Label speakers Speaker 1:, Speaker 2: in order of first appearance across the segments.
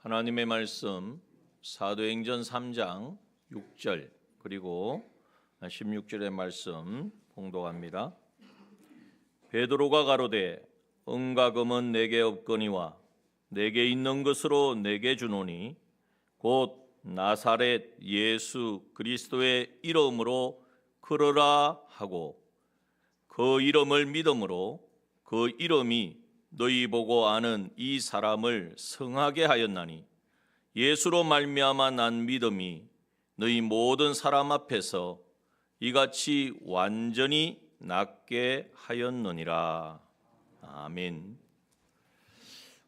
Speaker 1: 하나님의 말씀 사도행전 3장 6절 그리고 16절의 말씀 봉독합니다. 베드로가 가로되 은과 금은 내게 없거니와 내게 있는 것으로 내게 주노니 곧 나사렛 예수 그리스도의 이름으로 걸으라 하고 그 이름을 믿음으로 그 이름이 너희 보고 아는 이 사람을 성하게 하였나니 예수로 말미암아 난 믿음이 너희 모든 사람 앞에서 이같이 완전히 낫게 하였느니라. 아멘.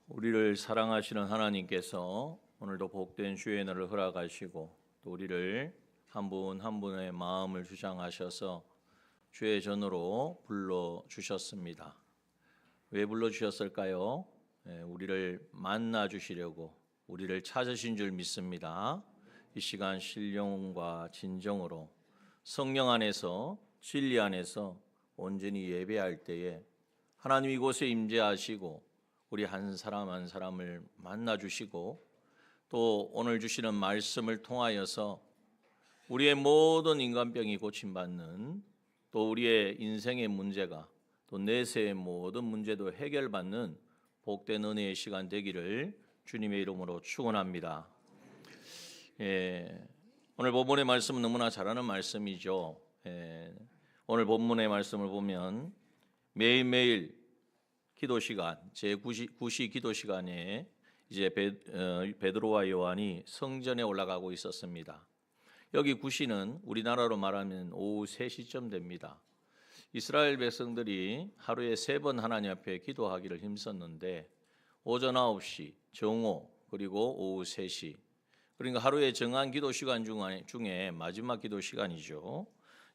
Speaker 1: 우리를 사랑하시는 하나님께서 오늘도 복된 주의 날을 허락하시고 또 우리를 한 분 한 분의 마음을 주장하셔서 주의 전으로 불러주셨습니다. 왜 불러주셨을까요? 우리를 만나주시려고 우리를 찾으신 줄 믿습니다. 이 시간 신령과 진정으로 성령 안에서 진리 안에서 온전히 예배할 때에 하나님 이곳에 임재하시고 우리 한 사람 한 사람을 만나주시고 또 오늘 주시는 말씀을 통하여서 우리의 모든 인간병이 고침받는 또 우리의 인생의 문제가 또 내세의 모든 문제도 해결받는 복된 은혜의 시간 되기를 주님의 이름으로 축원합니다. 오늘 본문의 말씀은 너무나 잘 아는 말씀이죠. 오늘 본문의 말씀을 보면 매일매일 기도 시간, 제9시 기도 시간에 이제 베드로와 요한이 성전에 올라가고 있었습니다. 여기 9시는 우리나라로 말하면 오후 3시쯤 됩니다. 이스라엘 백성들이 하루에 3번 하나님 앞에 기도하기를 힘썼는데 오전 9시, 정오, 그리고 오후 3시 그러니까 하루에 정한 기도 시간 중에 마지막 기도 시간이죠.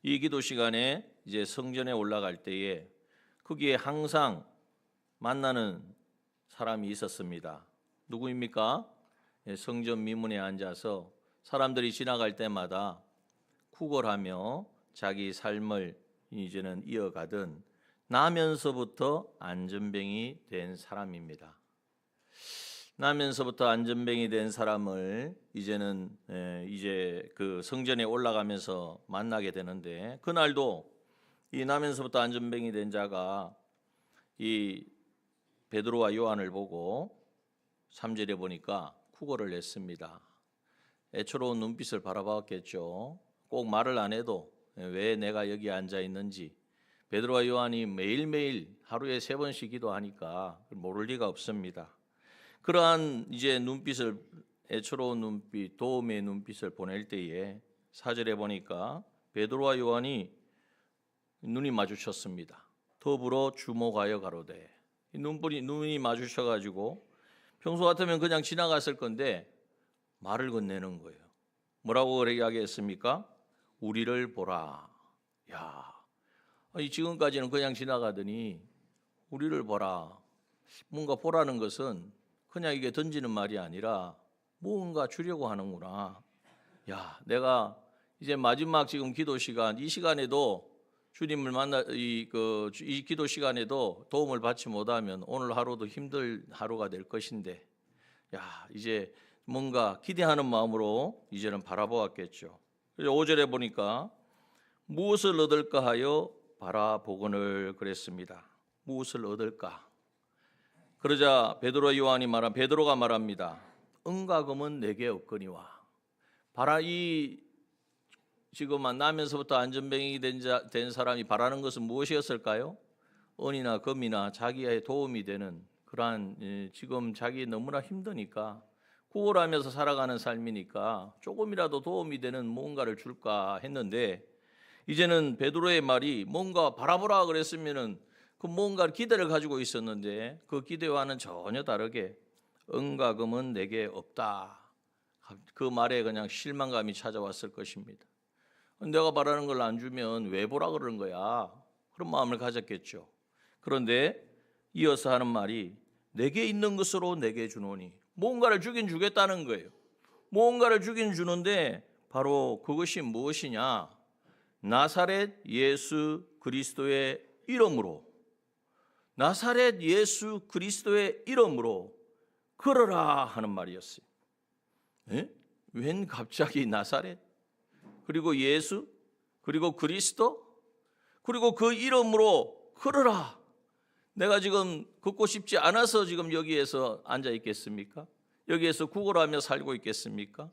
Speaker 1: 이 기도 시간에 이제 성전에 올라갈 때에 거기에 항상 만나는 사람이 있었습니다. 누구입니까? 성전 미문에 앉아서 사람들이 지나갈 때마다 구걸하며 자기 삶을 이제는 이어가던 나면서부터 안전뱅이 된 사람입니다. 나면서부터 안전뱅이 된 사람을 이제는 이제 그 성전에 올라가면서 만나게 되는데 그날도 이 나면서부터 안전뱅이 된 자가 이 베드로와 요한을 보고 3절에 보니까 구걸을 했습니다. 애처로운 눈빛을 바라봤겠죠. 꼭 말을 안 해도 왜 내가 여기 앉아 있는지 베드로와 요한이 매일매일 하루에 3번씩 기도하니까 모를 리가 없습니다. 그러한 이제 눈빛을 애처로운 눈빛, 도움의 눈빛을 보낼 때에 4절에 보니까 베드로와 요한이 눈이 마주쳤습니다. 더불어 주목하여 가로되 눈이 마주쳐가지고 평소 같으면 그냥 지나갔을 건데 말을 건네는 거예요. 뭐라고 이야기했습니까? 우리를 보라. 야, 지금까지는 그냥 지나가더니 우리를 보라. 뭔가 보라는 것은 그냥 이게 던지는 말이 아니라 뭔가 주려고 하는구나. 야, 내가 이제 마지막 지금 기도 시간, 이 시간에도 주님을 이 기도 시간에도 도움을 받지 못하면 오늘 하루도 힘들 하루가 될 것인데, 야, 이제 뭔가 기대하는 마음으로 이제는 바라보았겠죠. 5절에 보니까 무엇을 얻을까 하여 바라보거늘 그랬습니다. 무엇을 얻을까? 그러자 베드로가 말합니다. 은과 금은 내게 없거니와. 지금 만나면서부터 안전뱅이 된 사람이 바라는 것은 무엇이었을까요? 은이나 금이나 자기의 도움이 되는 그러한 지금 자기 너무나 힘드니까 구걸하면서 살아가는 삶이니까 조금이라도 도움이 되는 뭔가를 줄까 했는데 이제는 베드로의 말이 뭔가 바라보라 그랬으면은 그 뭔가 기대를 가지고 있었는데 그 기대와는 전혀 다르게 은과 금은 내게 없다. 그 말에 그냥 실망감이 찾아왔을 것입니다. 내가 바라는 걸 안 주면 왜 보라 그러는 거야? 그런 마음을 가졌겠죠. 그런데 이어서 하는 말이 내게 있는 것으로 내게 주노니 뭔가를 주긴 주겠다는 거예요. 뭔가를 주긴 주는데 바로 그것이 무엇이냐? 나사렛 예수 그리스도의 이름으로 나사렛 예수 그리스도의 이름으로 걸어라 하는 말이었어요. 에? 웬 갑자기 나사렛? 그리고 예수? 그리고 그리스도? 그리고 그 이름으로 걸어라. 내가 지금 걷고 싶지 않아서 지금 여기에서 앉아 있겠습니까? 여기에서 구걸하며 살고 있겠습니까?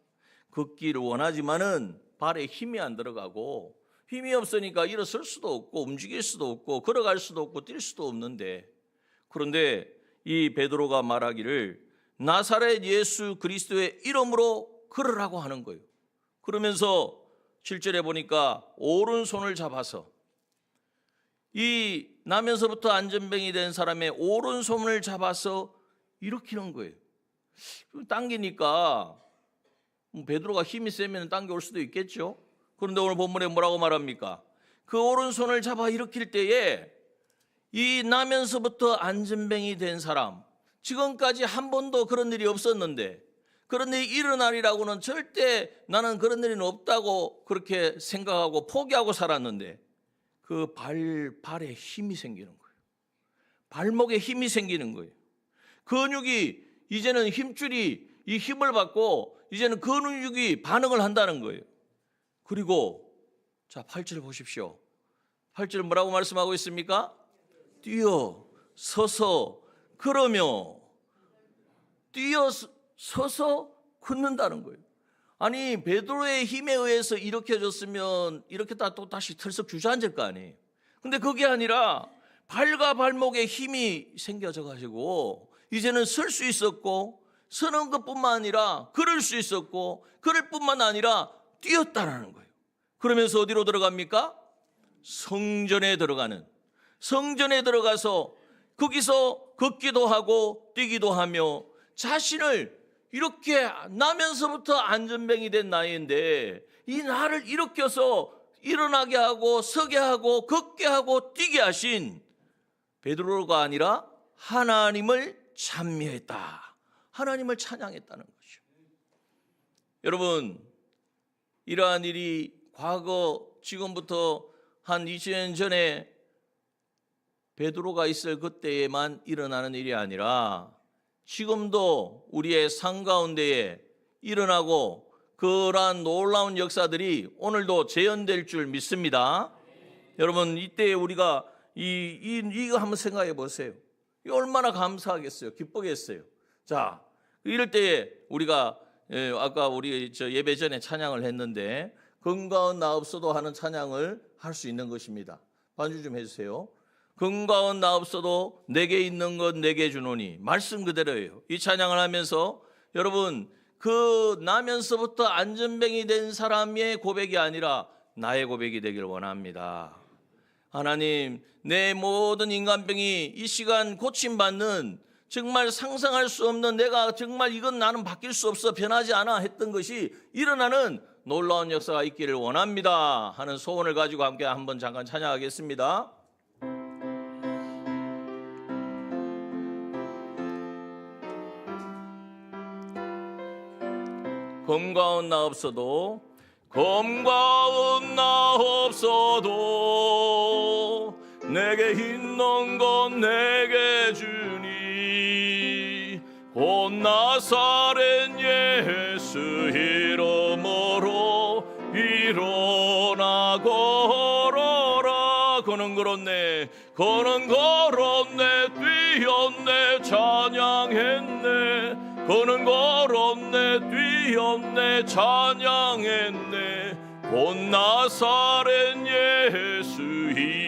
Speaker 1: 걷기를 원하지만은 발에 힘이 안 들어가고 힘이 없으니까 일어설 수도 없고 움직일 수도 없고 걸어갈 수도 없고 뛸 수도 없는데, 그런데 이 베드로가 말하기를 나사렛 예수 그리스도의 이름으로 걸으라고 하는 거예요. 그러면서 7절에 보니까 오른손을 잡아서, 이 나면서부터 안전병이 된 사람의 오른손을 잡아서 일으키는 거예요. 당기니까 베드로가 힘이 세면 당겨올 수도 있겠죠. 그런데 오늘 본문에 뭐라고 말합니까? 그 오른손을 잡아 일으킬 때에 이 나면서부터 안전병이 된 사람, 지금까지 한 번도 그런 일이 없었는데, 그런 일이 일어나리라고는 절대 나는 그런 일은 없다고 그렇게 생각하고 포기하고 살았는데, 그 발에 힘이 생기는 거예요. 발목에 힘이 생기는 거예요. 근육이 이제는 힘줄이 이 힘을 받고 이제는 근육이 반응을 한다는 거예요. 그리고 자 8절 보십시오. 8절 뭐라고 말씀하고 있습니까? 뛰어 서서 걸으며, 뛰어 서서 걷는다는 거예요. 아니 베드로의 힘에 의해서 일으켜졌으면 이렇게 또 다시 털썩 주저앉을 거 아니에요. 근데 그게 아니라 발과 발목에 힘이 생겨져 가지고 이제는 설 수 있었고, 서는 것뿐만 아니라 걸을 수 있었고, 걸을 뿐만 아니라 뛰었다라는 거예요. 그러면서 어디로 들어갑니까? 성전에 들어가는, 성전에 들어가서 거기서 걷기도 하고 뛰기도 하며 자신을 이렇게 나면서부터 안전병이 된 나이인데 이 나를 일으켜서 일어나게 하고 서게 하고 걷게 하고 뛰게 하신 베드로가 아니라 하나님을 찬미했다. 하나님을 찬양했다는 거죠. 여러분, 이러한 일이 과거 지금부터 한 20년 전에 베드로가 있을 그때에만 일어나는 일이 아니라 지금도 우리의 삶 가운데에 일어나고 그러한 놀라운 역사들이 오늘도 재현될 줄 믿습니다. 여러분, 이때 우리가 이거 한번 생각해 보세요. 이 얼마나 감사하겠어요. 기쁘겠어요. 자, 이럴 때에 우리가 아까 우리 예배 전에 찬양을 했는데 건강은 나 없어도 하는 찬양을 할 수 있는 것입니다. 반주 좀 해주세요. 건강은 나 없어도 내게 있는 것 내게 주노니, 말씀 그대로예요. 이 찬양을 하면서 여러분 그 나면서부터 안전병이 된 사람의 고백이 아니라 나의 고백이 되길 원합니다. 하나님, 내 모든 인간병이 이 시간 고침받는, 정말 상상할 수 없는, 내가 정말 이건 나는 바뀔 수 없어 변하지 않아 했던 것이 일어나는 놀라운 역사가 있기를 원합니다 하는 소원을 가지고 함께 한번 잠깐 찬양하겠습니다. 검과은 나 없어도, 검과은 나 없어도 내게 있는 건 내게 주니, 곧 나사렛 예수 이름으로 일어나 걸어라. 그는 걸었네, 그는 걸었네, 뛰었네, 찬양했네. 그는 걸었네, 뛰었네, 찬양했네. 곧 나사렛 예수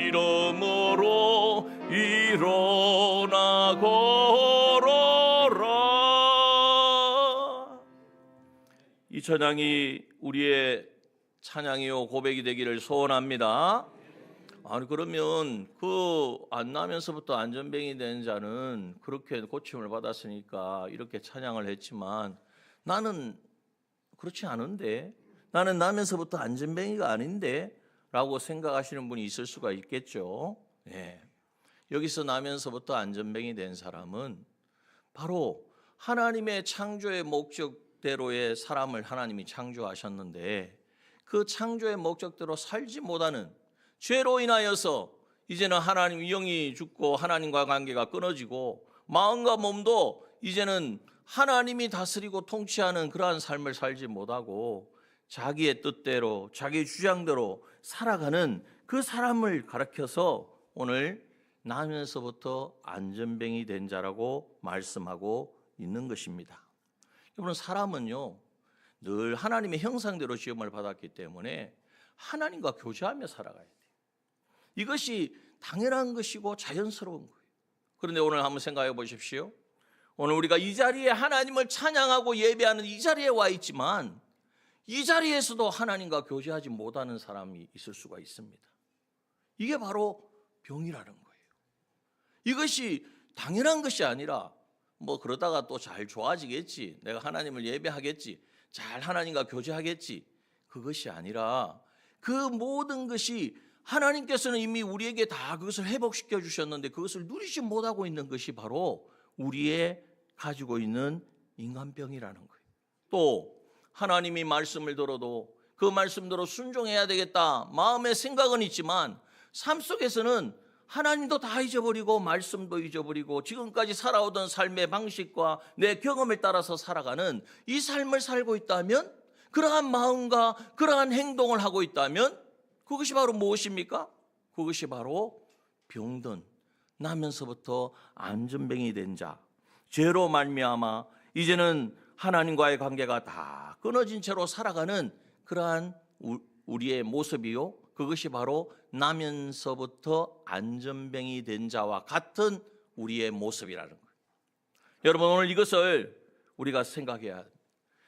Speaker 1: 이름으로 일어나 걸어라. 이 찬양이 우리의 찬양이요 고백이 되기를 소원합니다. 아니 그러면 그 안 나면서부터 안전병이 된 자는 그렇게 고침을 받았으니까 이렇게 찬양을 했지만 나는 그렇지 않은데, 나는 나면서부터 안전병이가 아닌데 라고 생각하시는 분이 있을 수가 있겠죠. 네. 여기서 나면서부터 안전병이 된 사람은 바로 하나님의 창조의 목적대로의 사람을 하나님이 창조하셨는데 그 창조의 목적대로 살지 못하는 죄로 인하여서 이제는 하나님 영이 죽고 하나님과 관계가 끊어지고 마음과 몸도 이제는 하나님이 다스리고 통치하는 그러한 삶을 살지 못하고 자기의 뜻대로 자기 주장대로 살아가는 그 사람을 가리켜서 오늘 나면서부터 안전뱅이 된 자라고 말씀하고 있는 것입니다. 여러분, 사람은요 늘 하나님의 형상대로 지음을 받았기 때문에 하나님과 교제하며 살아가야 돼요. 이것이 당연한 것이고 자연스러운 거예요. 그런데 오늘 한번 생각해 보십시오. 오늘 우리가 이 자리에 하나님을 찬양하고 예배하는 이 자리에 와 있지만 이 자리에서도 하나님과 교제하지 못하는 사람이 있을 수가 있습니다. 이게 바로 병이라는 거예요. 이것이 당연한 것이 아니라 뭐 그러다가 또 잘 좋아지겠지, 내가 하나님을 예배하겠지, 잘 하나님과 교제하겠지, 그것이 아니라 그 모든 것이 하나님께서는 이미 우리에게 다 그것을 회복시켜 주셨는데 그것을 누리지 못하고 있는 것이 바로 우리의 가지고 있는 인간병이라는 거예요. 또 하나님이 말씀을 들어도 그 말씀대로 순종해야 되겠다 마음의 생각은 있지만 삶 속에서는 하나님도 다 잊어버리고 말씀도 잊어버리고 지금까지 살아오던 삶의 방식과 내 경험을 따라서 살아가는 이 삶을 살고 있다면, 그러한 마음과 그러한 행동을 하고 있다면 그것이 바로 무엇입니까? 그것이 바로 병든, 나면서부터 안전뱅이 된 자, 죄로 말미암아 이제는 하나님과의 관계가 다 끊어진 채로 살아가는 그러한 우리의 모습이요, 그것이 바로 나면서부터 안전뱅이 된 자와 같은 우리의 모습이라는 거예요. 여러분, 오늘 이것을 우리가 생각해야 합니다.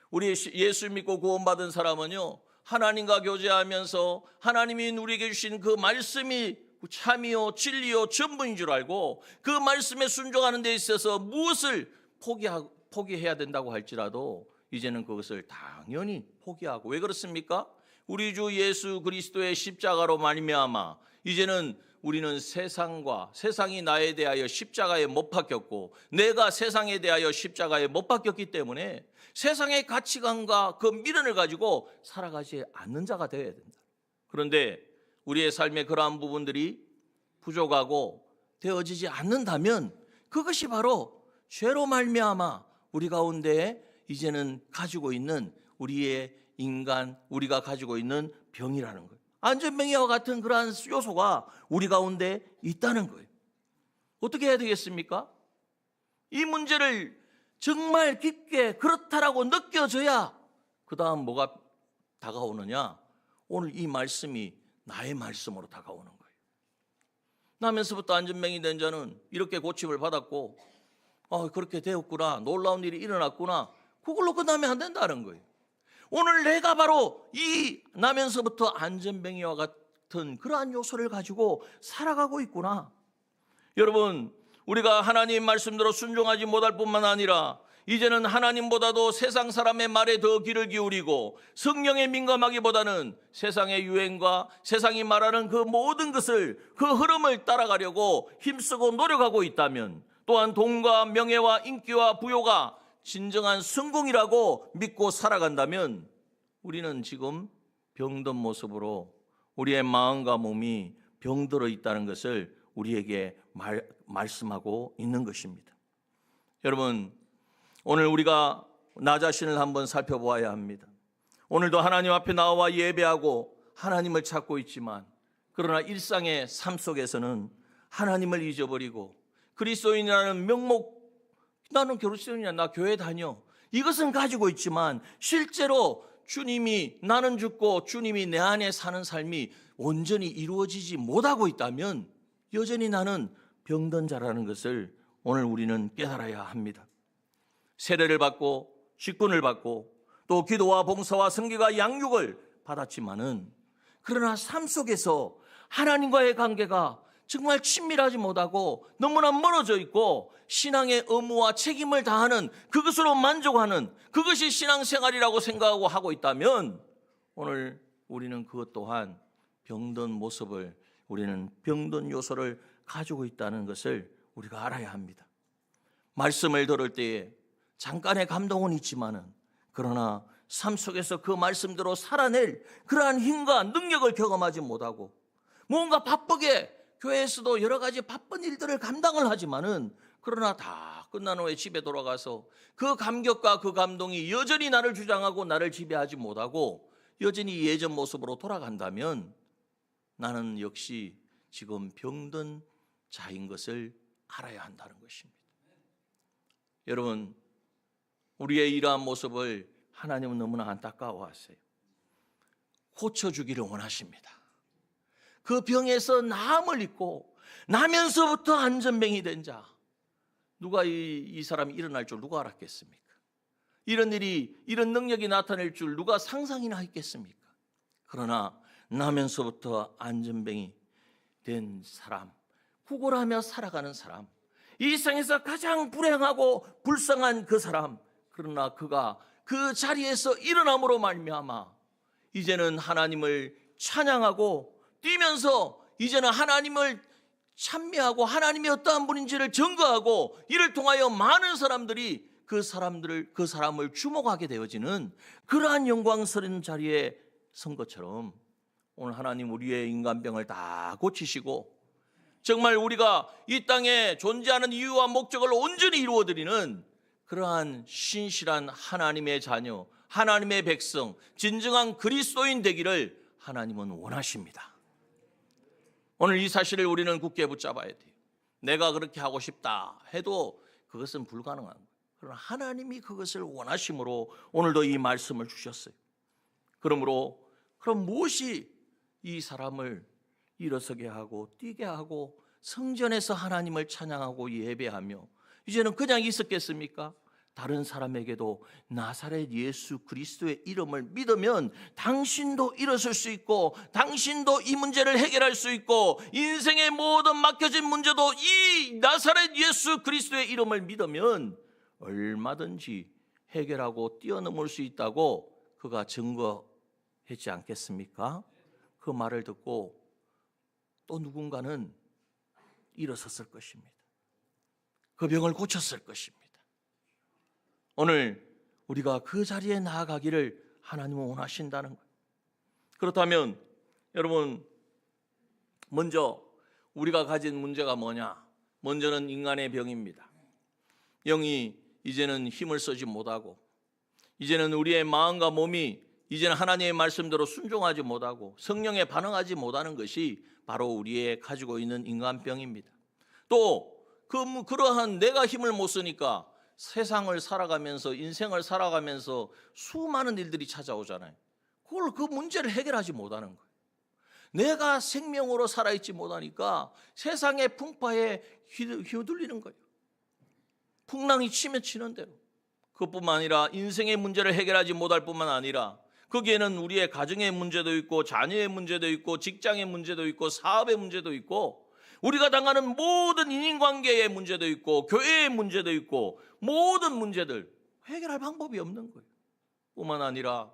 Speaker 1: 우리 예수 믿고 구원받은 사람은요, 하나님과 교제하면서 하나님이 우리에게 주신 그 말씀이 참이요 진리요 전부인 줄 알고 그 말씀에 순종하는 데 있어서 무엇을 포기해야 된다고 할지라도 이제는 그것을 당연히 포기하고, 왜 그렇습니까? 우리 주 예수 그리스도의 십자가로 말미암아 이제는 우리는 세상이 나에 대하여 십자가에 못 박혔고 내가 세상에 대하여 십자가에 못 박혔기 때문에 세상의 가치관과 그 미련을 가지고 살아가지 않는 자가 되어야 된다. 그런데 우리의 삶의 그러한 부분들이 부족하고 되어지지 않는다면 그것이 바로 죄로 말미암아 우리 가운데 이제는 가지고 있는 우리의 인간, 우리가 가지고 있는 병이라는 거예요. 안전뱅이와 같은 그러한 요소가 우리 가운데 있다는 거예요. 어떻게 해야 되겠습니까? 이 문제를 정말 깊게 그렇다라고 느껴져야 그 다음 뭐가 다가오느냐? 오늘 이 말씀이 나의 말씀으로 다가오는 거예요. 나면서부터 안전뱅이 된 자는 이렇게 고침을 받았고 그렇게 되었구나, 놀라운 일이 일어났구나, 그걸로 끝나면 안 된다는 거예요. 오늘 내가 바로 이 나면서부터 안전뱅이와 같은 그러한 요소를 가지고 살아가고 있구나. 여러분, 우리가 하나님 말씀대로 순종하지 못할 뿐만 아니라 이제는 하나님보다도 세상 사람의 말에 더 귀를 기울이고 성령에 민감하기보다는 세상의 유행과 세상이 말하는 그 모든 것을, 그 흐름을 따라가려고 힘쓰고 노력하고 있다면, 또한 돈과 명예와 인기와 부요가 진정한 성공이라고 믿고 살아간다면 우리는 지금 병든 모습으로 우리의 마음과 몸이 병들어 있다는 것을 우리에게 말씀하고 있는 것입니다. 여러분, 오늘 우리가 나 자신을 한번 살펴보아야 합니다. 오늘도 하나님 앞에 나와 예배하고 하나님을 찾고 있지만 그러나 일상의 삶 속에서는 하나님을 잊어버리고 그리스도인이라는 명목, 나는 그리스도인이야, 나 교회 다녀, 이것은 가지고 있지만 실제로 주님이, 나는 죽고 주님이 내 안에 사는 삶이 온전히 이루어지지 못하고 있다면 여전히 나는 병든 자라는 것을 오늘 우리는 깨달아야 합니다. 세례를 받고 직분을 받고 또 기도와 봉사와 성기가 양육을 받았지만은 그러나 삶 속에서 하나님과의 관계가 정말 친밀하지 못하고 너무나 멀어져 있고 신앙의 의무와 책임을 다하는 그것으로 만족하는 그것이 신앙생활이라고 생각하고 하고 있다면 오늘 우리는 그것 또한 병든 모습을, 우리는 병든 요소를 가지고 있다는 것을 우리가 알아야 합니다. 말씀을 들을 때에 잠깐의 감동은 있지만은 그러나 삶 속에서 그 말씀대로 살아낼 그러한 힘과 능력을 경험하지 못하고 뭔가 바쁘게 교회에서도 여러 가지 바쁜 일들을 감당을 하지만은 그러나 다 끝난 후에 집에 돌아가서 그 감격과 그 감동이 여전히 나를 주장하고 나를 지배하지 못하고 여전히 예전 모습으로 돌아간다면 나는 역시 지금 병든 자인 것을 알아야 한다는 것입니다. 여러분, 우리의 이러한 모습을 하나님은 너무나 안타까워하세요. 고쳐주기를 원하십니다. 그 병에서 나음을 입고 나면서부터 안전병이 된 자, 누가 이 사람이 일어날 줄 누가 알았겠습니까? 이런 일이, 이런 능력이 나타날 줄 누가 상상이나 했겠습니까? 그러나 나면서부터 안전병이 된 사람, 구걸하며 살아가는 사람, 이 세상에서 가장 불행하고 불쌍한 그 사람, 그러나 그가 그 자리에서 일어남으로 말미암아 이제는 하나님을 찬양하고 뛰면서 이제는 하나님을 찬미하고 하나님이 어떠한 분인지를 증거하고 이를 통하여 많은 사람들이 그 사람을 주목하게 되어지는 그러한 영광스러운 자리에 선 것처럼 오늘 하나님 우리의 인간병을 다 고치시고 정말 우리가 이 땅에 존재하는 이유와 목적을 온전히 이루어드리는 그러한 신실한 하나님의 자녀, 하나님의 백성, 진정한 그리스도인 되기를 하나님은 원하십니다. 오늘 이 사실을 우리는 굳게 붙잡아야 돼요. 내가 그렇게 하고 싶다 해도 그것은 불가능한 거예요. 그러나 하나님이 그것을 원하심으로 오늘도 이 말씀을 주셨어요. 그러므로 그럼 무엇이 이 사람을 일어서게 하고 뛰게 하고 성전에서 하나님을 찬양하고 예배하며 이제는 그냥 있었겠습니까? 다른 사람에게도 나사렛 예수 그리스도의 이름을 믿으면 당신도 일어설 수 있고 당신도 이 문제를 해결할 수 있고 인생의 모든 막혀진 문제도 이 나사렛 예수 그리스도의 이름을 믿으면 얼마든지 해결하고 뛰어넘을 수 있다고 그가 증거했지 않겠습니까? 그 말을 듣고 또 누군가는 일어섰을 것입니다. 그 병을 고쳤을 것입니다. 오늘 우리가 그 자리에 나아가기를 하나님은 원하신다는 거예요. 그렇다면 여러분, 먼저 우리가 가진 문제가 뭐냐? 먼저는 인간의 병입니다. 영이 이제는 힘을 쓰지 못하고 이제는 우리의 마음과 몸이 이제는 하나님의 말씀대로 순종하지 못하고 성령에 반응하지 못하는 것이 바로 우리의 가지고 있는 인간병입니다. 또 그러한 내가 힘을 못 쓰니까 세상을 살아가면서 인생을 살아가면서 수많은 일들이 찾아오잖아요. 그 문제를 해결하지 못하는 거예요. 내가 생명으로 살아있지 못하니까 세상의 풍파에 휘둘리는 거예요. 풍랑이 치면 치는 대로. 그뿐만 아니라 인생의 문제를 해결하지 못할 뿐만 아니라 거기에는 우리의 가정의 문제도 있고 자녀의 문제도 있고 직장의 문제도 있고 사업의 문제도 있고 우리가 당하는 모든 인간관계의 문제도 있고 교회의 문제도 있고 모든 문제들 해결할 방법이 없는 거예요. 뿐만 아니라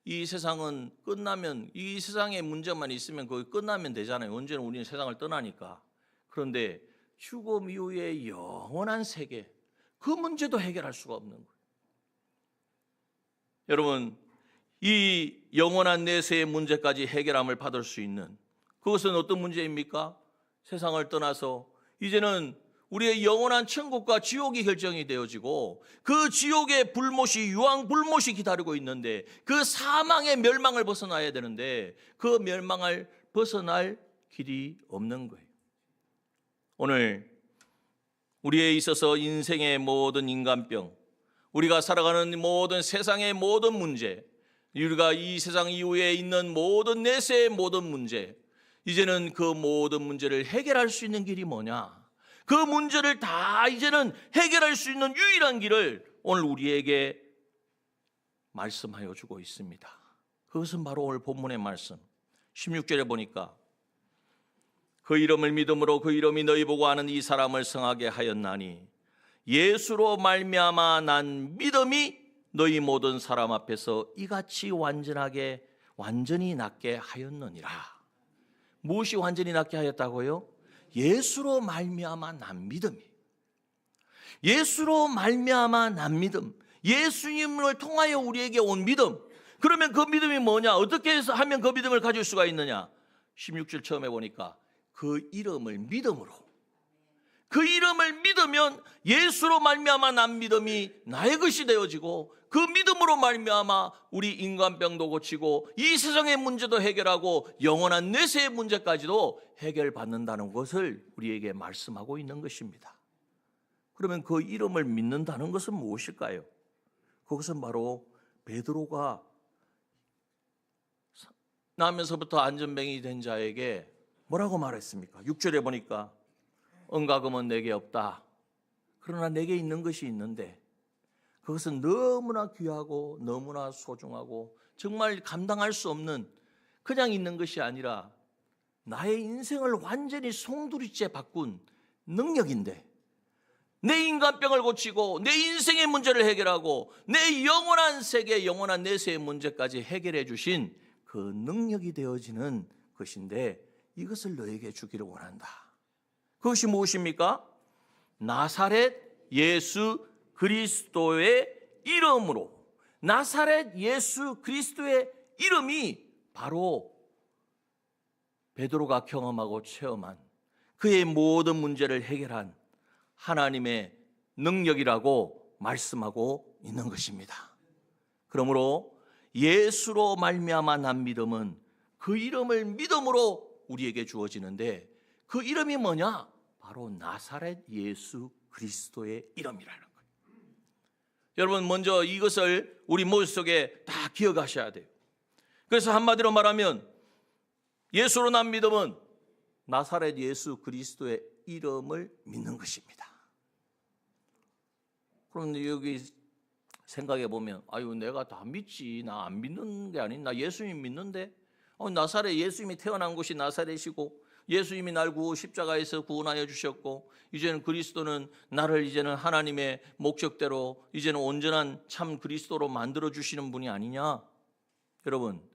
Speaker 1: 이 세상은 끝나면 이 세상의 문제만 있으면 거기 끝나면 되잖아요. 언제는 우리는 세상을 떠나니까. 그런데 죽음 이후의 영원한 세계 그 문제도 해결할 수가 없는 거예요. 여러분, 이 영원한 내세의 문제까지 해결함을 받을 수 있는 그것은 어떤 문제입니까? 세상을 떠나서 이제는 우리의 영원한 천국과 지옥이 결정이 되어지고 그 지옥의 불못이 유황 불못이 기다리고 있는데 그 사망의 멸망을 벗어나야 되는데 그 멸망을 벗어날 길이 없는 거예요. 오늘 우리에 있어서 인생의 모든 인간병, 우리가 살아가는 모든 세상의 모든 문제, 우리가 이 세상 이후에 있는 모든 내세의 모든 문제, 이제는 그 모든 문제를 해결할 수 있는 길이 뭐냐? 그 문제를 다 이제는 해결할 수 있는 유일한 길을 오늘 우리에게 말씀하여 주고 있습니다. 그것은 바로 오늘 본문의 말씀 16절에 보니까 그 이름을 믿음으로 그 이름이 너희 보고 아는 이 사람을 성하게 하였나니 예수로 말미암아 난 믿음이 너희 모든 사람 앞에서 이같이 완전히 낫게 하였느니라. 무엇이 완전히 낫게 하였다고요? 예수로 말미암아 난 믿음이. 예수로 말미암아 난 믿음. 예수님을 통하여 우리에게 온 믿음. 그러면 그 믿음이 뭐냐? 어떻게 해서 하면 그 믿음을 가질 수가 있느냐? 16절 처음에 보니까 그 이름을 믿음으로, 그 이름을 믿으면 예수로 말미암아 난 믿음이 나의 것이 되어지고, 그 믿음으로 말미암아 우리 인간병도 고치고 이 세상의 문제도 해결하고 영원한 내세의 문제까지도 해결받는다는 것을 우리에게 말씀하고 있는 것입니다. 그러면 그 이름을 믿는다는 것은 무엇일까요? 그것은 바로 베드로가 나면서부터 안전뱅이 된 자에게 뭐라고 말했습니까? 6절에 보니까 은과금은 내게 없다. 그러나 내게 있는 것이 있는데 그것은 너무나 귀하고 너무나 소중하고 정말 감당할 수 없는, 그냥 있는 것이 아니라 나의 인생을 완전히 송두리째 바꾼 능력인데, 내 인간병을 고치고 내 인생의 문제를 해결하고 내 영원한 세계, 영원한 내세의 문제까지 해결해 주신 그 능력이 되어지는 것인데, 이것을 너에게 주기를 원한다. 그것이 무엇입니까? 나사렛 예수 그리스도의 이름으로, 나사렛 예수 그리스도의 이름이 바로 베드로가 경험하고 체험한 그의 모든 문제를 해결한 하나님의 능력이라고 말씀하고 있는 것입니다. 그러므로 예수로 말미암아 난 믿음은 그 이름을 믿음으로 우리에게 주어지는데, 그 이름이 뭐냐? 바로 나사렛 예수 그리스도의 이름이라는 거예요. 여러분, 먼저 이것을 우리 머릿속에 다 기억하셔야 돼요. 그래서 한마디로 말하면 예수로 난 믿음은 나사렛 예수 그리스도의 이름을 믿는 것입니다. 그런데 여기 생각해 보면, 아유, 내가 다 믿지, 나 안 믿는 게 아닌, 나 예수님 믿는데, 나사렛 예수님이 태어난 곳이 나사렛이고 예수님이 날 구호 십자가에서 구원하여 주셨고, 이제는 그리스도는 나를 이제는 하나님의 목적대로 이제는 온전한 참 그리스도로 만들어 주시는 분이 아니냐? 여러분,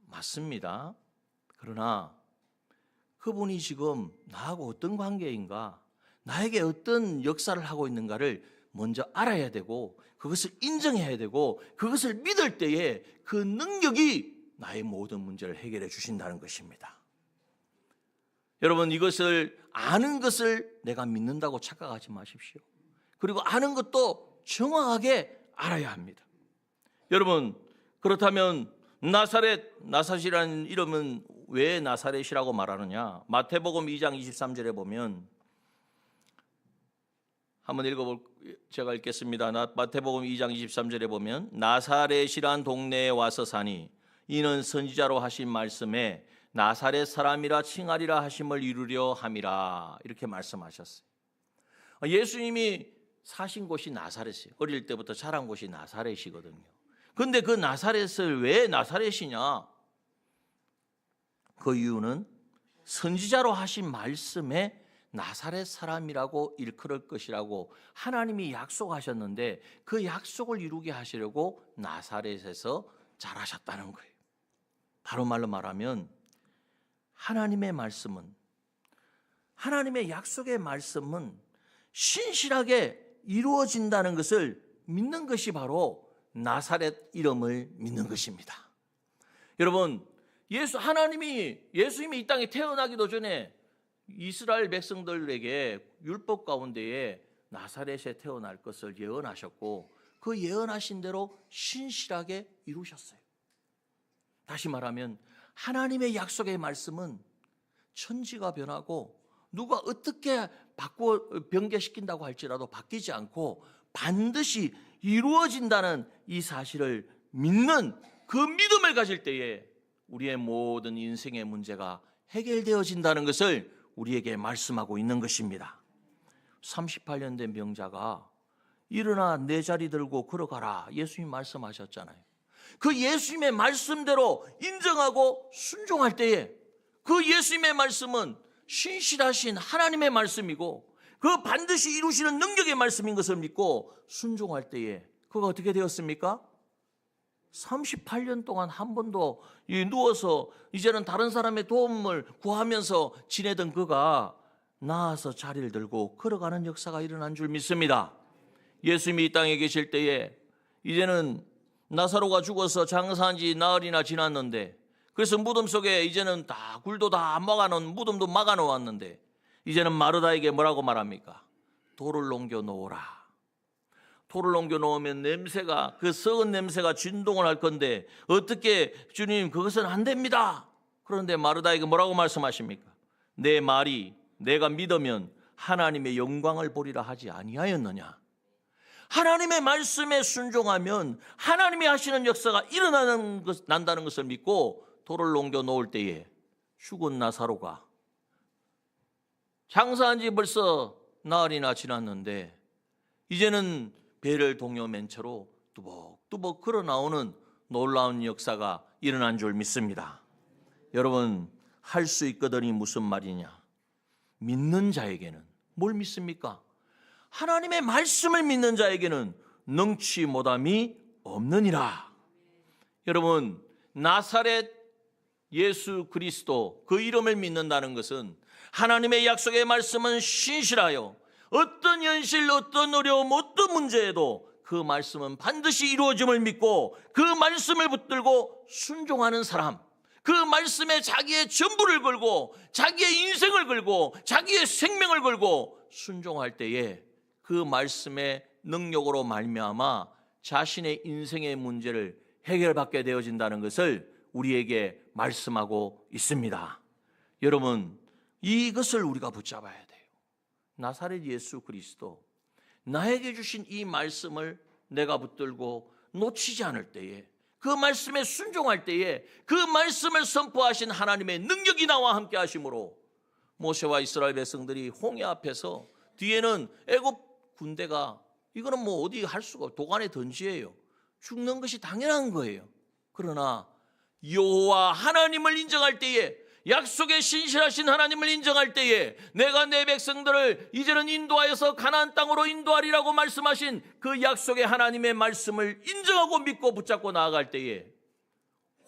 Speaker 1: 맞습니다. 그러나 그분이 지금 나하고 어떤 관계인가, 나에게 어떤 역사를 하고 있는가를 먼저 알아야 되고, 그것을 인정해야 되고, 그것을 믿을 때에 그 능력이 나의 모든 문제를 해결해 주신다는 것입니다. 여러분, 이것을 아는 것을 내가 믿는다고 착각하지 마십시오. 그리고 아는 것도 정확하게 알아야 합니다. 여러분, 그렇다면 나사렛이라는 이름은 왜 나사렛이라고 말하느냐? 마태복음 2장 23절에 보면, 한번 제가 읽겠습니다. 마태복음 2장 23절에 보면, 나사렛이란 동네에 와서 사니 이는 선지자로 하신 말씀에 나사렛 사람이라 칭하리라 하심을 이루려 함이라, 이렇게 말씀하셨어요. 예수님이 사신 곳이 나사렛이에요. 어릴 때부터 자란 곳이 나사렛이거든요. 그런데 그 나사렛을 왜 나사렛이냐? 그 이유는 선지자로 하신 말씀에 나사렛 사람이라고 일컬을 것이라고 하나님이 약속하셨는데, 그 약속을 이루게 하시려고 나사렛에서 자라셨다는 거예요. 다른 말로 말하면 하나님의 말씀은, 하나님의 약속의 말씀은 신실하게 이루어진다는 것을 믿는 것이 바로 나사렛 이름을 믿는 것입니다. 여러분, 하나님이 예수님이 이 땅에 태어나기도 전에 이스라엘 백성들에게 율법 가운데에 나사렛에 태어날 것을 예언하셨고, 그 예언하신 대로 신실하게 이루셨어요. 다시 말하면 하나님의 약속의 말씀은 천지가 변하고 누가 어떻게 변개시킨다고 할지라도 바뀌지 않고 반드시 이루어진다는 이 사실을 믿는 그 믿음을 가질 때에 우리의 모든 인생의 문제가 해결되어진다는 것을 우리에게 말씀하고 있는 것입니다. 38년 된 병자가 일어나 내 자리 들고 걸어가라, 예수님 말씀하셨잖아요. 그 예수님의 말씀대로 인정하고 순종할 때에 그 예수님의 말씀은 신실하신 하나님의 말씀이고 그 반드시 이루시는 능력의 말씀인 것을 믿고 순종할 때에 그가 어떻게 되었습니까? 38년 동안 한 번도 누워서 이제는 다른 사람의 도움을 구하면서 지내던 그가 나아서 자리를 들고 걸어가는 역사가 일어난 줄 믿습니다. 예수님이 이 땅에 계실 때에 이제는 나사로가 죽어서 장사한 지 나흘이나 지났는데, 그래서 무덤 속에 이제는 다 굴도 다 막아놓은, 무덤도 막아놓았는데, 이제는 마르다에게 뭐라고 말합니까? 돌을 옮겨 놓으라. 돌을 옮겨 놓으면 냄새가, 그 썩은 냄새가 진동을 할 건데 어떻게 주님 그것은 안 됩니다. 그런데 마르다에게 뭐라고 말씀하십니까? 내 말이 내가 믿으면 하나님의 영광을 보리라 하지 아니하였느냐. 하나님의 말씀에 순종하면 하나님이 하시는 역사가 난다는 것을 믿고 돌을 옮겨 놓을 때에 죽은 나사로가 장사한 지 벌써 나흘이나 지났는데 이제는 배를 동요맨 채로 뚜벅뚜벅 걸어 나오는 놀라운 역사가 일어난 줄 믿습니다. 여러분, 할 수 있거든이 무슨 말이냐? 믿는 자에게는 뭘 믿습니까? 하나님의 말씀을 믿는 자에게는 능치 못함이 없느니라. 여러분, 나사렛 예수 그리스도 그 이름을 믿는다는 것은 하나님의 약속의 말씀은 신실하여 어떤 현실, 어떤 어려움, 어떤 문제에도 그 말씀은 반드시 이루어짐을 믿고 그 말씀을 붙들고 순종하는 사람, 그 말씀에 자기의 전부를 걸고 자기의 인생을 걸고 자기의 생명을 걸고 순종할 때에 그 말씀의 능력으로 말미암아 자신의 인생의 문제를 해결받게 되어진다는 것을 우리에게 말씀하고 있습니다. 여러분, 이것을 우리가 붙잡아야 돼요. 나사렛 예수 그리스도, 나에게 주신 이 말씀을 내가 붙들고 놓치지 않을 때에, 그 말씀에 순종할 때에 그 말씀을 선포하신 하나님의 능력이 나와 함께 하심으로 모세와 이스라엘 백성들이 홍해 앞에서 뒤에는 애굽 군대가, 이거는 뭐 어디 할 수가 없고 도간의 던지예요. 죽는 것이 당연한 거예요. 그러나 여호와 하나님을 인정할 때에, 약속에 신실하신 하나님을 인정할 때에 내가 내 백성들을 이제는 인도하여서 가나안 땅으로 인도하리라고 말씀하신 그 약속의 하나님의 말씀을 인정하고 믿고 붙잡고 나아갈 때에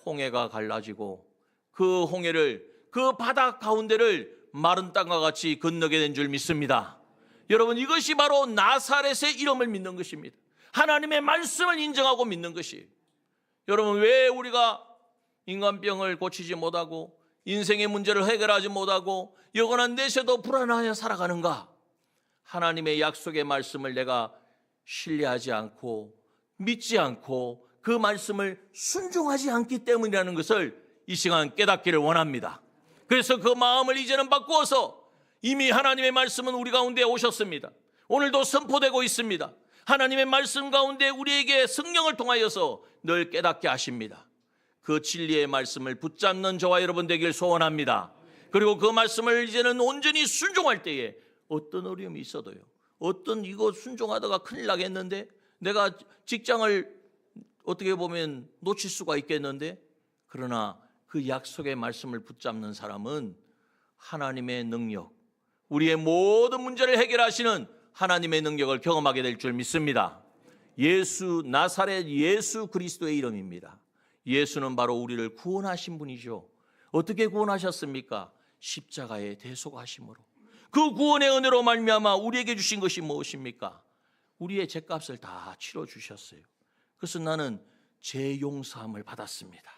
Speaker 1: 홍해가 갈라지고 그 홍해를, 그 바다 가운데를 마른 땅과 같이 건너게 된 줄 믿습니다. 여러분, 이것이 바로 나사렛의 이름을 믿는 것입니다. 하나님의 말씀을 인정하고 믿는 것이. 여러분, 왜 우리가 인간병을 고치지 못하고 인생의 문제를 해결하지 못하고 영원한 내세도 불안하여 살아가는가? 하나님의 약속의 말씀을 내가 신뢰하지 않고 믿지 않고 그 말씀을 순종하지 않기 때문이라는 것을 이 시간 깨닫기를 원합니다. 그래서 그 마음을 이제는 바꾸어서, 이미 하나님의 말씀은 우리 가운데 오셨습니다. 오늘도 선포되고 있습니다. 하나님의 말씀 가운데 우리에게 성령을 통하여서 늘 깨닫게 하십니다. 그 진리의 말씀을 붙잡는 저와 여러분 되길 소원합니다. 그리고 그 말씀을 이제는 온전히 순종할 때에 어떤 어려움이 있어도요, 어떤 이거 순종하다가 큰일 나겠는데, 내가 직장을 어떻게 보면 놓칠 수가 있겠는데, 그러나 그 약속의 말씀을 붙잡는 사람은 하나님의 능력, 우리의 모든 문제를 해결하시는 하나님의 능력을 경험하게 될 줄 믿습니다. 나사렛 예수 그리스도의 이름입니다. 예수는 바로 우리를 구원하신 분이죠. 어떻게 구원하셨습니까? 십자가에 대속하심으로. 그 구원의 은혜로 말미암아 우리에게 주신 것이 무엇입니까? 우리의 죄값을 다 치러주셨어요. 그래서 나는 죄 용서함을 받았습니다.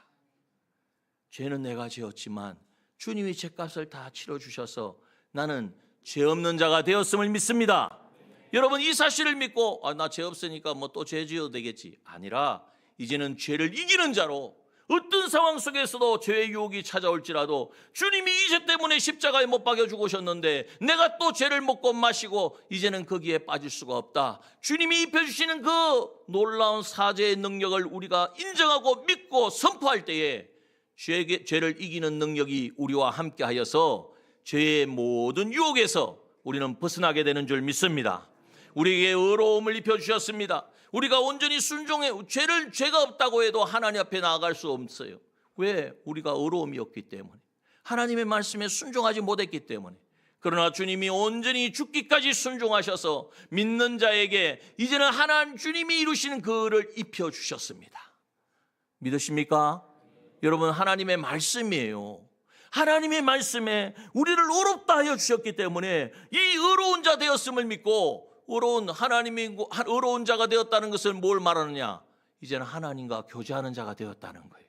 Speaker 1: 죄는 내가 지었지만 주님이 죄값을 다 치러주셔서 나는 죄 없는 자가 되었음을 믿습니다. 여러분, 이 사실을 믿고 나 죄 없으니까 뭐 또 죄 지어도 되겠지, 아니라 이제는 죄를 이기는 자로 어떤 상황 속에서도 죄의 유혹이 찾아올지라도 주님이 이 죄 때문에 십자가에 못 박여 죽으셨는데 내가 또 죄를 먹고 마시고 이제는 거기에 빠질 수가 없다. 주님이 입혀주시는 그 놀라운 사죄의 능력을 우리가 인정하고 믿고 선포할 때에 죄를 이기는 능력이 우리와 함께 하여서 죄의 모든 유혹에서 우리는 벗어나게 되는 줄 믿습니다. 우리에게 의로움을 입혀주셨습니다. 우리가 온전히 순종해, 죄가 없다고 해도 하나님 앞에 나아갈 수 없어요. 왜? 우리가 의로움이 없기 때문에, 하나님의 말씀에 순종하지 못했기 때문에. 그러나 주님이 온전히 죽기까지 순종하셔서 믿는 자에게 이제는 주님이 이루시는 그를 입혀주셨습니다. 믿으십니까? 여러분, 하나님의 말씀이에요. 하나님의 말씀에 우리를 의롭다 하여 주셨기 때문에 이 의로운 자 되었음을 믿고, 의로운 자가 되었다는 것을 뭘 말하느냐? 이제는 하나님과 교제하는 자가 되었다는 거예요.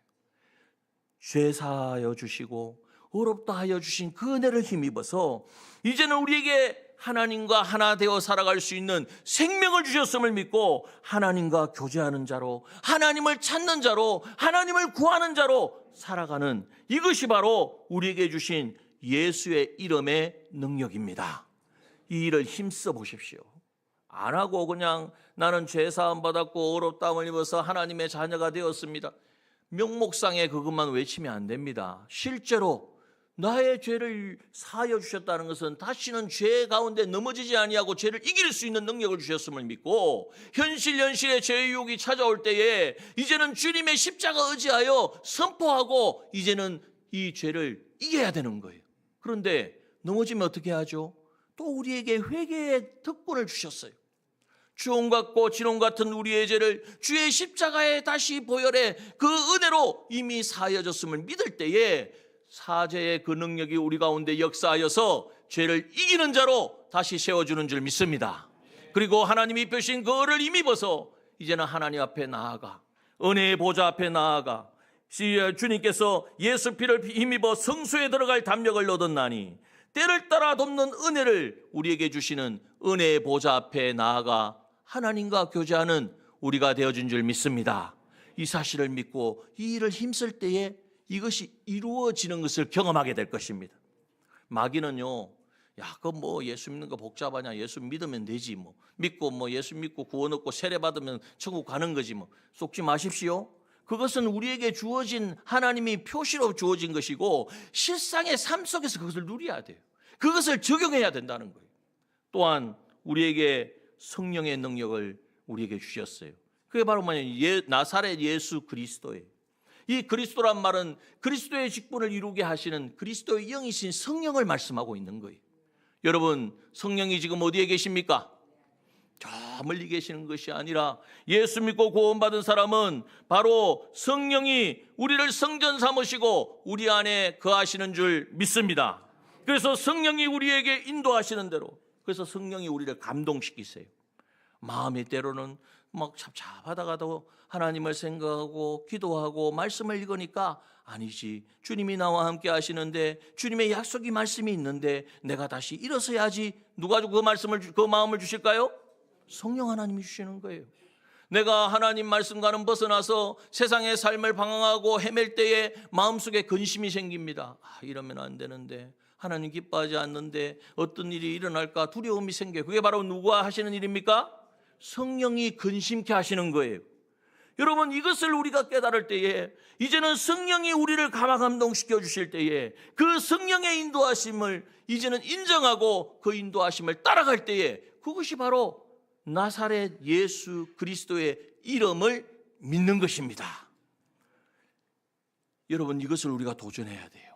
Speaker 1: 죄 사하여 주시고 어렵다 하여 주신 그 은혜를 힘입어서 이제는 우리에게 하나님과 하나 되어 살아갈 수 있는 생명을 주셨음을 믿고 하나님과 교제하는 자로, 하나님을 찾는 자로, 하나님을 구하는 자로 살아가는, 이것이 바로 우리에게 주신 예수의 이름의 능력입니다. 이 일을 힘써 보십시오. 안 하고 그냥 나는 죄사함 받았고 어렵다함을 입어서 하나님의 자녀가 되었습니다, 명목상에 그것만 외치면 안 됩니다. 실제로 나의 죄를 사하여 주셨다는 것은 다시는 죄 가운데 넘어지지 아니하고 죄를 이길 수 있는 능력을 주셨음을 믿고, 현실의 죄의 유혹이 찾아올 때에 이제는 주님의 십자가 의지하여 선포하고 이제는 이 죄를 이겨야 되는 거예요. 그런데 넘어지면 어떻게 하죠? 또 우리에게 회개의 특권을 주셨어요. 주홍 같고 진홍 같은 우리의 죄를 주의 십자가에 다시 보혈해 그 은혜로 이미 사하여졌음을 믿을 때에 사죄의 그 능력이 우리 가운데 역사하여서 죄를 이기는 자로 다시 세워주는 줄 믿습니다. 그리고 하나님이 펴신 그를 힘입어서 이제는 하나님 앞에 나아가, 은혜의 보좌 앞에 나아가 주님께서 예수 피를 힘입어 성소에 들어갈 담력을 얻었나니 때를 따라 돕는 은혜를 우리에게 주시는 은혜의 보좌 앞에 나아가 하나님과 교제하는 우리가 되어준 줄 믿습니다. 이 사실을 믿고 이 일을 힘쓸 때에 이것이 이루어지는 것을 경험하게 될 것입니다. 마귀는요, 야, 그 뭐 예수 믿는 거 복잡하냐, 예수 믿으면 되지, 뭐 믿고 뭐 예수 믿고 구원 얻고 세례 받으면 천국 가는 거지, 뭐 속지 마십시오. 그것은 우리에게 주어진, 하나님이 표시로 주어진 것이고 실상의 삶 속에서 그것을 누려야 돼요. 그것을 적용해야 된다는 거예요. 또한 우리에게 성령의 능력을 우리에게 주셨어요. 그게 바로 뭐냐면 나사렛 예수 그리스도예요. 이 그리스도란 말은 그리스도의 직분을 이루게 하시는 그리스도의 영이신 성령을 말씀하고 있는 거예요. 여러분, 성령이 지금 어디에 계십니까? 저 멀리 계시는 것이 아니라 예수 믿고 구원받은 사람은 바로 성령이 우리를 성전 삼으시고 우리 안에 거하시는 줄 믿습니다. 그래서 성령이 우리에게 인도하시는 대로, 그래서 성령이 우리를 감동시키세요. 마음이 때로는 막 잡잡하다가도 하나님을 생각하고 기도하고 말씀을 읽으니까 아니지, 주님이 나와 함께 하시는데 주님의 약속이 말씀이 있는데 내가 다시 일어서야지. 누가 그 말씀을, 그 마음을 주실까요? 성령 하나님이 주시는 거예요. 내가 하나님 말씀과는 벗어나서 세상의 삶을 방황하고 헤맬 때에 마음속에 근심이 생깁니다. 이러면 안 되는데, 하나님 기뻐하지 않는데 어떤 일이 일어날까 두려움이 생겨요. 그게 바로 누가 하시는 일입니까? 성령이 근심케 하시는 거예요. 여러분, 이것을 우리가 깨달을 때에 이제는 성령이 우리를 감화감동시켜 주실 때에 그 성령의 인도하심을 이제는 인정하고 그 인도하심을 따라갈 때에 그것이 바로 나사렛 예수 그리스도의 이름을 믿는 것입니다. 여러분, 이것을 우리가 도전해야 돼요.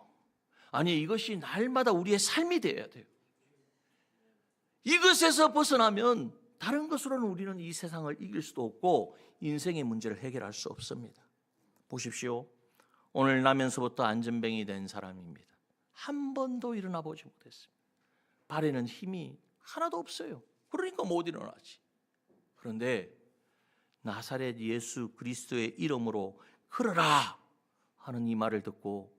Speaker 1: 아니, 이것이 날마다 우리의 삶이 되어야 돼요. 이것에서 벗어나면 다른 것으로는 우리는 이 세상을 이길 수도 없고 인생의 문제를 해결할 수 없습니다. 보십시오. 오늘 나면서부터 안전뱅이 된 사람입니다. 한 번도 일어나 보지 못했습니다. 발에는 힘이 하나도 없어요. 그러니까 못 일어나지. 그런데 나사렛 예수 그리스도의 이름으로 걸어라 하는 이 말을 듣고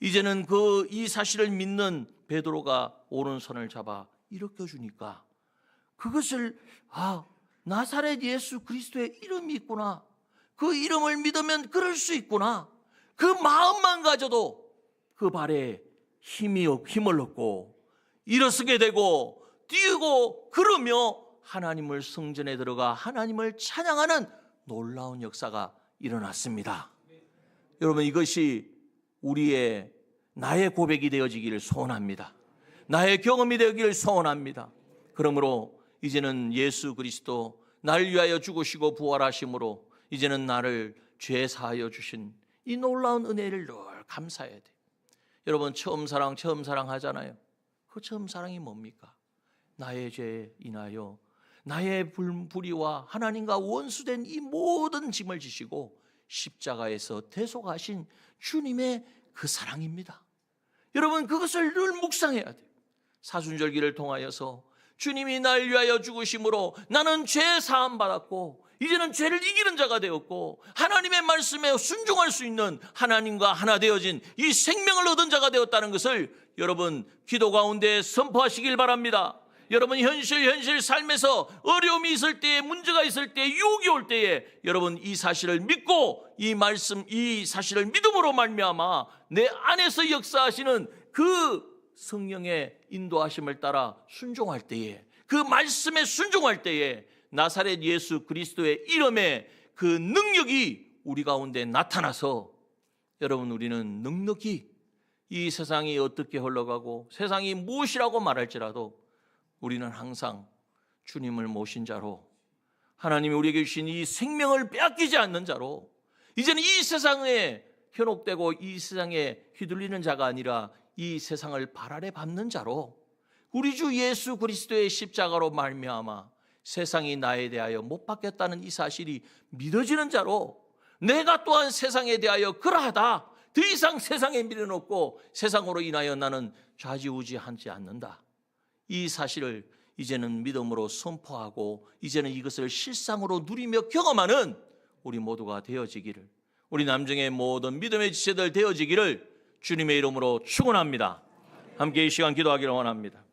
Speaker 1: 이제는 이 사실을 믿는 베드로가 오른손을 잡아 일으켜 주니까 그것을 나사렛 예수 그리스도의 이름이 있구나, 그 이름을 믿으면 그럴 수 있구나, 그 마음만 가져도 그 발에 힘을 얻고 일어서게 되고 뛰고 걸으며 하나님을 성전에 들어가 하나님을 찬양하는 놀라운 역사가 일어났습니다. 여러분, 이것이 나의 고백이 되어지기를 소원합니다. 나의 경험이 되기를 소원합니다. 그러므로 이제는 예수 그리스도 날 위하여 죽으시고 부활하심으로 이제는 나를 죄 사하여 주신 이 놀라운 은혜를 늘 감사해야 돼요. 여러분, 처음 사랑 하잖아요. 그 처음 사랑이 뭡니까? 나의 죄에 인하여 나의 불의와 하나님과 원수된 이 모든 짐을 지시고 십자가에서 대속하신 주님의 그 사랑입니다. 여러분, 그것을 늘 묵상해야 돼요. 사순절기를 통하여서 주님이 날 위하여 죽으심으로 나는 죄 사함 받았고 이제는 죄를 이기는 자가 되었고 하나님의 말씀에 순종할 수 있는 하나님과 하나 되어진 이 생명을 얻은 자가 되었다는 것을 여러분 기도 가운데 선포하시길 바랍니다. 여러분 현실 삶에서 어려움이 있을 때에, 문제가 있을 때에, 유혹이 올 때에 여러분 이 사실을 믿고 이 말씀, 이 사실을 믿음으로 말미암아 내 안에서 역사하시는 그 성령의 인도하심을 따라 순종할 때에, 그 말씀에 순종할 때에 나사렛 예수 그리스도의 이름에 그 능력이 우리 가운데 나타나서 여러분 우리는 넉넉히 이 세상이 어떻게 흘러가고 세상이 무엇이라고 말할지라도 우리는 항상 주님을 모신 자로, 하나님이 우리에게 주신 이 생명을 빼앗기지 않는 자로, 이제는 이 세상에 현혹되고 이 세상에 휘둘리는 자가 아니라 이 세상을 발 아래 밟는 자로, 우리 주 예수 그리스도의 십자가로 말미암아 세상이 나에 대하여 못 박혔다는 이 사실이 믿어지는 자로, 내가 또한 세상에 대하여 그러하다, 더 이상 세상에 미련없고 세상으로 인하여 나는 좌지우지하지 않는다, 이 사실을 이제는 믿음으로 선포하고 이제는 이것을 실상으로 누리며 경험하는 우리 모두가 되어지기를, 우리 남중의 모든 믿음의 지체들 되어지기를 주님의 이름으로 축원합니다. 함께 이 시간 기도하기를 원합니다.